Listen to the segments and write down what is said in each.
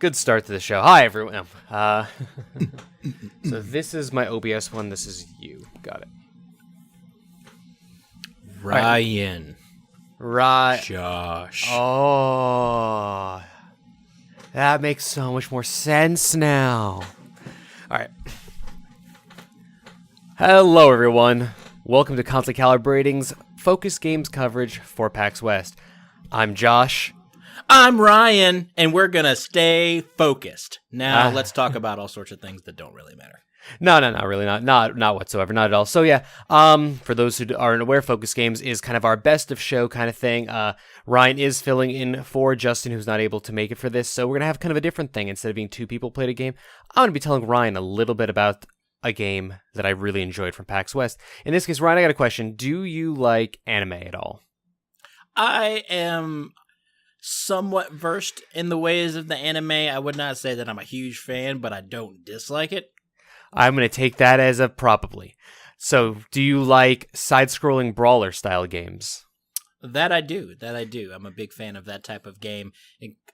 Good start to the show. Hi, everyone. So this is my OBS one. This is you. Got it. Ryan. Right. Josh. Oh, that makes so much more sense now. All right. Hello, everyone. Welcome to Constantly Calibrating's Focus Games coverage for PAX West. I'm Josh. I'm Ryan, and we're going to stay focused. Now, let's talk about all sorts of things that don't really matter. No, really not whatsoever, not at all. So yeah, for those who aren't aware, Focus Games is kind of our best of show kind of thing. Ryan is filling in for Justin, who's not able to make it for this, so we're gonna have kind of a different thing. Instead of being two people played a game, I'm gonna be telling Ryan a little bit about a game that I really enjoyed from PAX West. In this case, Ryan, I got a question. Do you like anime at all? I am somewhat versed in the ways of the anime. I would not say that I'm a huge fan, but I don't dislike it. I'm going to take that as a probably. So, do you like side-scrolling brawler-style games? That I do. I'm a big fan of that type of game,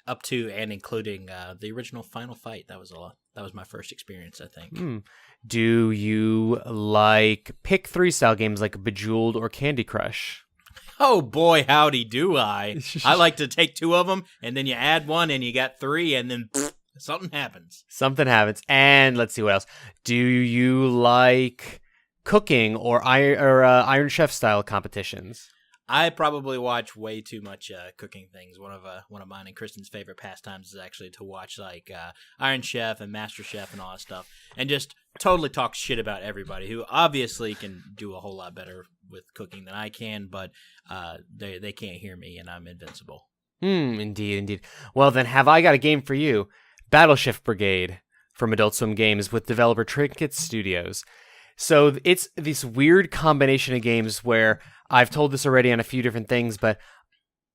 up to and including the original Final Fight. That was my first experience, I think. Do you like pick-3 style games like Bejeweled or Candy Crush? Oh boy, howdy do I. I like to take two of them, and then you add one, and you got three, and then something happens. And let's see what else. Do you like cooking or Iron Chef style competitions? I probably watch way too much cooking things. One of mine and Kristen's favorite pastimes is actually to watch like Iron Chef and Master Chef and all that stuff, and just totally talk shit about everybody who obviously can do a whole lot better with cooking than I can, but they can't hear me, and I'm invincible. Indeed. Well, then have I got a game for you. Battle Chef Brigade from Adult Swim Games with developer Trinket Studios. So it's this weird combination of games where I've told this already on a few different things, but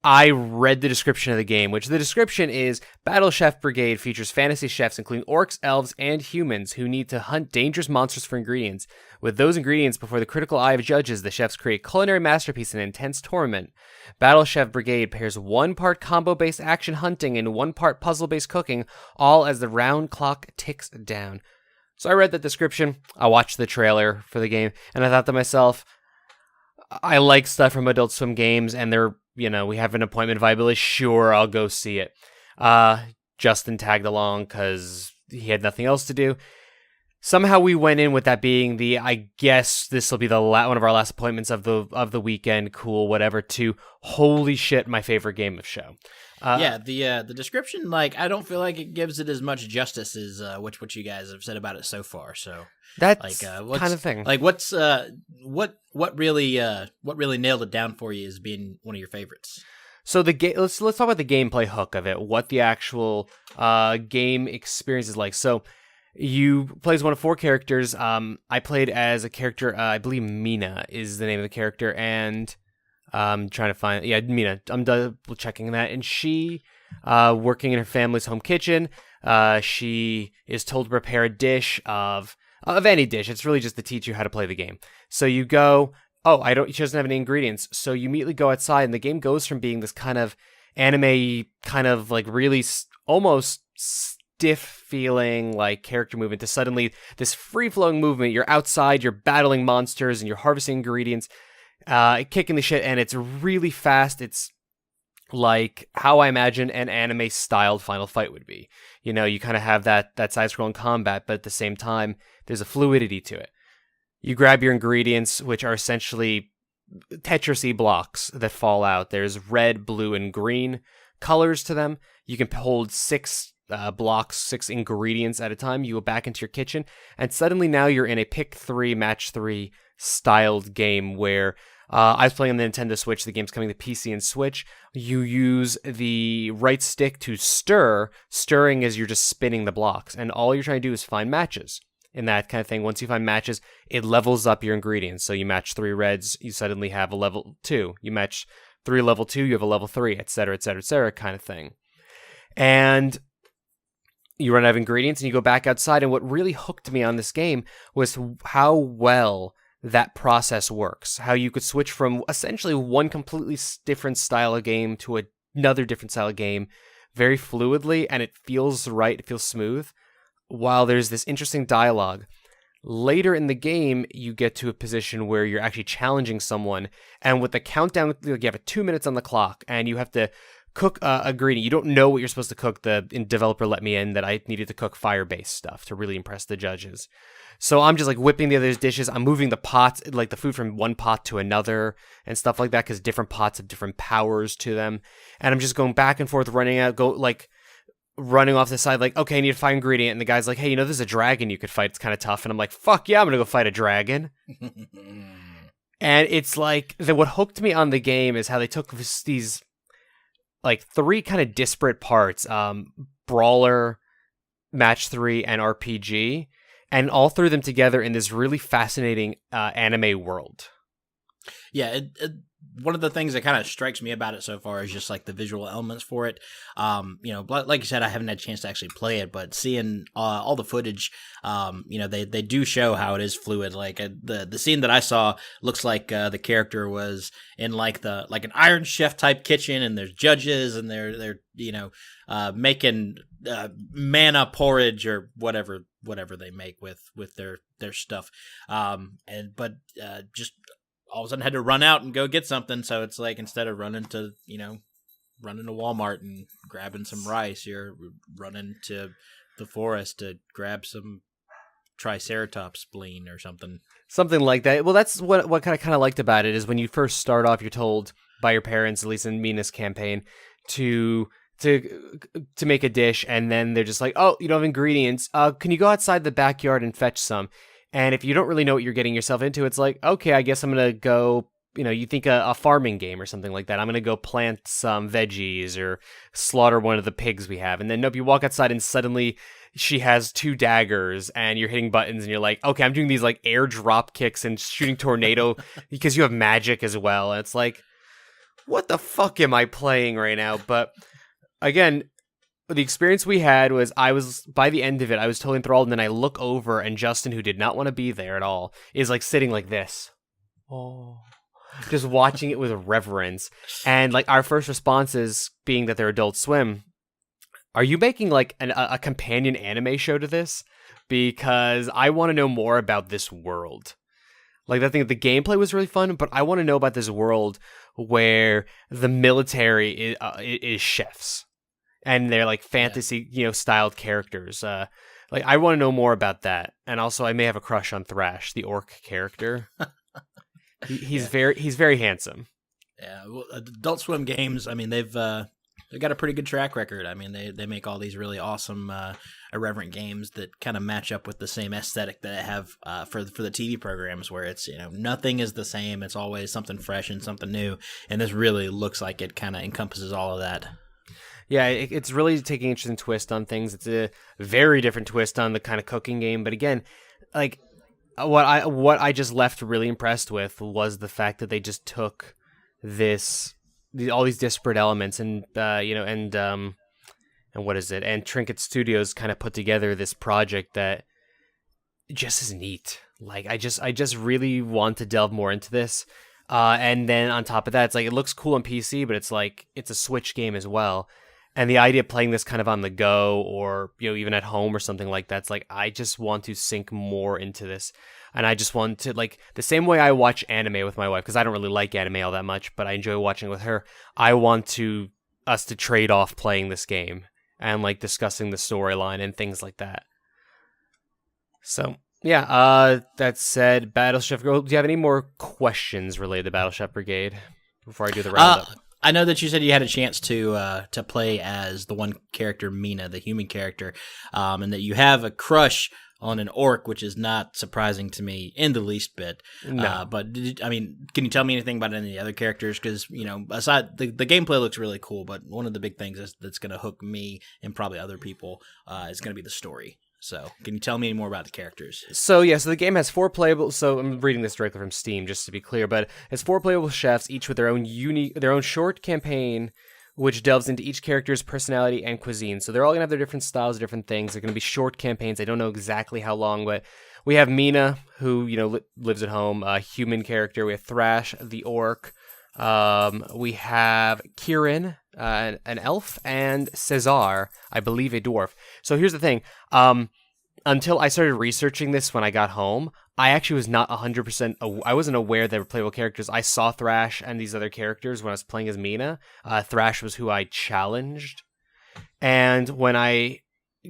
I read the description of the game, which the description is Battle Chef Brigade features fantasy chefs including orcs, elves, and humans who need to hunt dangerous monsters for ingredients. With those ingredients before the critical eye of judges, the chefs create culinary masterpiece and intense tournament. Battle Chef Brigade pairs 1 part combo-based action hunting and 1 part puzzle-based cooking, all as the round clock ticks down. So I read that description, I watched the trailer for the game, and I thought to myself, I like stuff from Adult Swim Games, and we have an appointment viability. Sure, I'll go see it. Justin tagged along because he had nothing else to do. Somehow we went in with that being I guess this will be one of our last appointments of the weekend. Cool, whatever. To holy shit, my favorite game of show. The description, like, I don't feel like it gives it as much justice as what you guys have said about it so far. So that's kind of thing. Like, what really nailed it down for you as being one of your favorites? So let's talk about the gameplay hook of it. What the actual game experience is like. So you play as one of 4 characters. I played as a character. I believe Mina is the name of the character, and I'm trying to find Mina. I'm double checking that, and she working in her family's home kitchen. She is told to prepare a dish of any dish. It's really just to teach you how to play the game. So you go, she doesn't have any ingredients. So you immediately go outside, and the game goes from being this kind of anime, kind of like really almost stiff feeling like character movement to suddenly this free flowing movement. You're outside, you're battling monsters, and you're harvesting ingredients, kicking the shit, and it's really fast. It's like how I imagine an anime styled Final Fight would be. You kind of have that side-scrolling combat, but at the same time, there's a fluidity to it. You grab your ingredients, which are essentially Tetris-y blocks that fall out. There's red, blue, and green colors to them. You can hold 6 blocks, 6 ingredients at a time. You go back into your kitchen, and suddenly now you're in a pick 3, match 3 styled game where I was playing on the Nintendo Switch. The game's coming to PC and Switch. You use the right stick to stirring as you're just spinning the blocks, and all you're trying to do is find matches in that kind of thing. Once you find matches, it levels up your ingredients. So you match 3 reds, you suddenly have a level 2. You match 3 level 2, you have a level 3, etc., kind of thing. And you run out of ingredients, and you go back outside, and what really hooked me on this game was how well that process works. How you could switch from essentially one completely different style of game to another different style of game very fluidly, and it feels right. It feels smooth. While there's this interesting dialogue. Later in the game, you get to a position where you're actually challenging someone, and with the countdown, you have 2 minutes on the clock, and you have to cook a ingredient. You don't know what you're supposed to cook. The developer let me in that I needed to cook fire-based stuff to really impress the judges. So I'm just like whipping the other dishes. I'm moving the pots, like the food from one pot to another and stuff like that, because different pots have different powers to them. And I'm just going back and forth, running off the side, like, okay, I need to find ingredient. And the guy's like, hey, there's a dragon you could fight. It's kind of tough. And I'm like, fuck yeah, I'm going to go fight a dragon. And it's like, what hooked me on the game is how they took these like 3 kind of disparate parts, brawler, match 3, and RPG, and all threw them together in this really fascinating anime world. Yeah, one of the things that kind of strikes me about it so far is just like the visual elements for it. Like you said, I haven't had a chance to actually play it, but seeing all the footage, they do show how it is fluid. Like the scene that I saw looks like the character was in like an Iron Chef type kitchen, and there's judges, and they're making manna porridge or whatever they make with their stuff. Just all of a sudden had to run out and go get something. So it's like, instead of running to Walmart and grabbing some rice, you're running to the forest to grab some Triceratops spleen or something. Something like that. Well, that's what kind of liked about it is when you first start off, you're told by your parents, at least in Mina's campaign, to make a dish, and then they're just like, oh, you don't have ingredients. Can you go outside the backyard and fetch some? And if you don't really know what you're getting yourself into, it's like, okay, I guess I'm going to go, you think a farming game or something like that. I'm going to go plant some veggies or slaughter one of the pigs we have. And then, nope, you walk outside and suddenly she has 2 daggers and you're hitting buttons and you're like, okay, I'm doing these like air drop kicks and shooting tornado because you have magic as well. And it's like, what the fuck am I playing right now? But again, the experience we had was by the end of it, I was totally enthralled, and then I look over, and Justin, who did not want to be there at all, is like sitting like this. Oh. Just watching it with reverence. And like our first responses being that they're Adult Swim, are you making like a companion anime show to this? Because I want to know more about this world. Like, I think the gameplay was really fun, but I want to know about this world where the military is chefs. And they're like fantasy, styled characters. Like, I want to know more about that. And also, I may have a crush on Thrash, the orc character. He's very handsome. Yeah, well, Adult Swim games, I mean, they've got a pretty good track record. I mean, they make all these really awesome, irreverent games that kind of match up with the same aesthetic that I have for the TV programs, where it's nothing is the same. It's always something fresh and something new. And this really looks like it kind of encompasses all of that. Yeah, it's really taking an interesting twist on things. It's a very different twist on the kind of cooking game. But again, like what I just left really impressed with was the fact that they just took all these disparate elements and what is it? And Trinket Studios kind of put together this project that just is neat. Like I just really want to delve more into this. And then on top of that, it's like it looks cool on PC, but it's like it's a Switch game as well. And the idea of playing this kind of on the go or, even at home or something like that, it's like, I just want to sink more into this. And I just want to, like, the same way I watch anime with my wife, because I don't really like anime all that much, but I enjoy watching with her. I want us to trade off playing this game and, like, discussing the storyline and things like that. So, yeah, that said, Battle Chef, do you have any more questions related to Battle Chef Brigade before I do the roundup? I know that you said you had a chance to play as the one character, Mina, the human character, and that you have a crush on an orc, which is not surprising to me in the least bit. No. But, can you tell me anything about any of the other characters? Because, aside, the gameplay looks really cool, but one of the big things that's going to hook me and probably other people is going to be the story. So, can you tell me any more about the characters? So the game has 4 playable. So, I'm reading this directly from Steam, just to be clear, but it's 4 playable chefs, each with their own short campaign, which delves into each character's personality and cuisine. So, they're all gonna have their different styles, different things. They're gonna be short campaigns. I don't know exactly how long, but we have Mina, who lives at home, a human character. We have Thrash, the orc. We have Kieran, an elf, and Cesar, I believe a dwarf. So here's the thing. Until I started researching this when I got home, I actually was not 100%. I wasn't aware they were playable characters. I saw Thrash and these other characters when I was playing as Mina. Thrash was who I challenged. And when I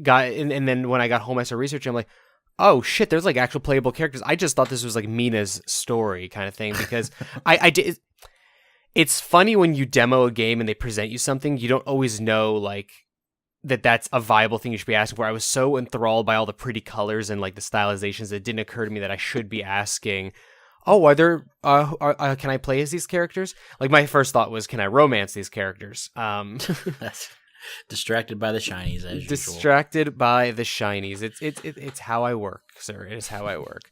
got, and then when I got home, I started researching. I'm like, oh shit, there's like actual playable characters. I just thought this was like Mina's story kind of thing because I did. It's funny when you demo a game and they present you something, you don't always know like that's a viable thing you should be asking for. I was so enthralled by all the pretty colors and like the stylizations, it didn't occur to me that I should be asking, oh, are there, can I play as these characters? Like my first thought was, can I romance these characters? That's distracted by the shinies, as distracted usual. by the shinies. It's how I work, sir. It is how I work.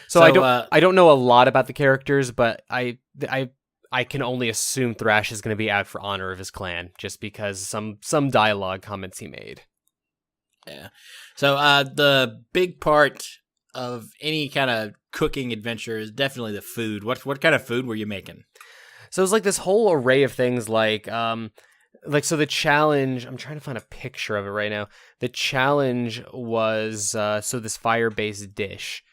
So I don't know a lot about the characters, but I can only assume Thrash is going to be out for honor of his clan, just because some dialogue comments he made. Yeah. So the big part of any kind of cooking adventure is definitely the food. What kind of food were you making? So it was like this whole array of things, like so the challenge. I'm trying to find a picture of it right now. The challenge was this fire-based dish.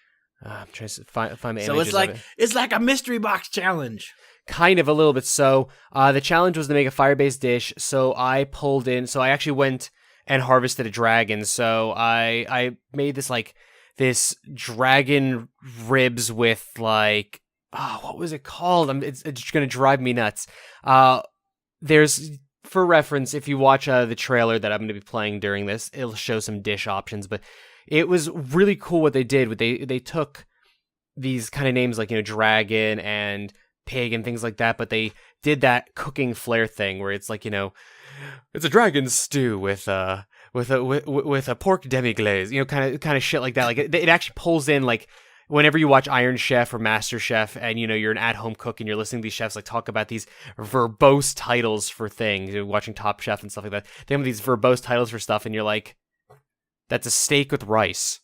I'm trying to find the images of it. It's like a mystery box challenge. Kind of a little bit. So the challenge was to make a fire-based dish. So I pulled in. So I actually went and harvested a dragon. So I made this dragon ribs with like, what was it called? It's going to drive me nuts. There's, for reference, if you watch the trailer that I'm going to be playing during this, it'll show some dish options. But it was really cool what they did. They took these kind of names like, dragon and pig and things like that, but they did that cooking flair thing where it's like, it's a dragon stew with a pork demi-glaze, kind of shit like that. Like it actually pulls in, like whenever you watch Iron Chef or Master Chef and you're an at-home cook and you're listening to these chefs like talk about these verbose titles for things, you're watching Top Chef and stuff like that, they have these verbose titles for stuff and you're like, that's a steak with rice.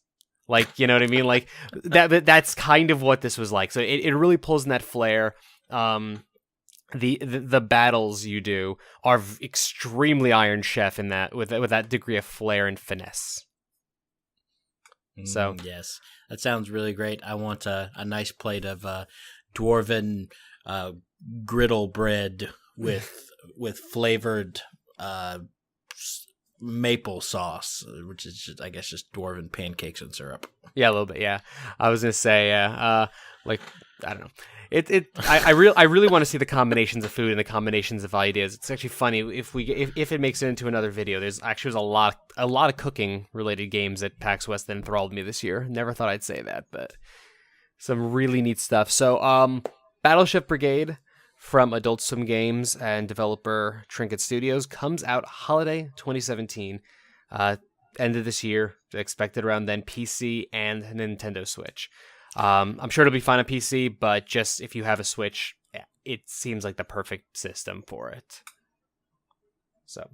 Like, you know what I mean? Like that's kind of what this was like. So it really pulls in that flair. The battles you do are extremely Iron Chef in that with that degree of flair and finesse. So yes, that sounds really great. I want a nice plate of dwarven griddle bread with flavored maple sauce, which is just, I guess, just dwarven pancakes and syrup. Yeah, a little bit. Yeah, I was gonna say, like I don't know. I really want to see the combinations of food and the combinations of ideas. It's actually funny if it makes it into another video. There's a lot of cooking related games at PAX West that enthralled me this year. Never thought I'd say that, but some really neat stuff. So, Battle Chef Brigade from Adult Swim Games and developer Trinket Studios comes out holiday 2017, end of this year. Expected around then, PC and Nintendo Switch. I'm sure it'll be fine on PC, but just if you have a Switch, it seems like the perfect system for it. So,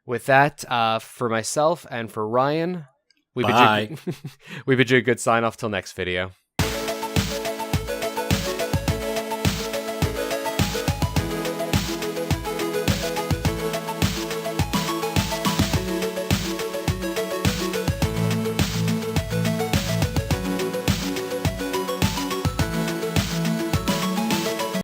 with that, for myself and for Ryan, we bid you a good sign off till next video.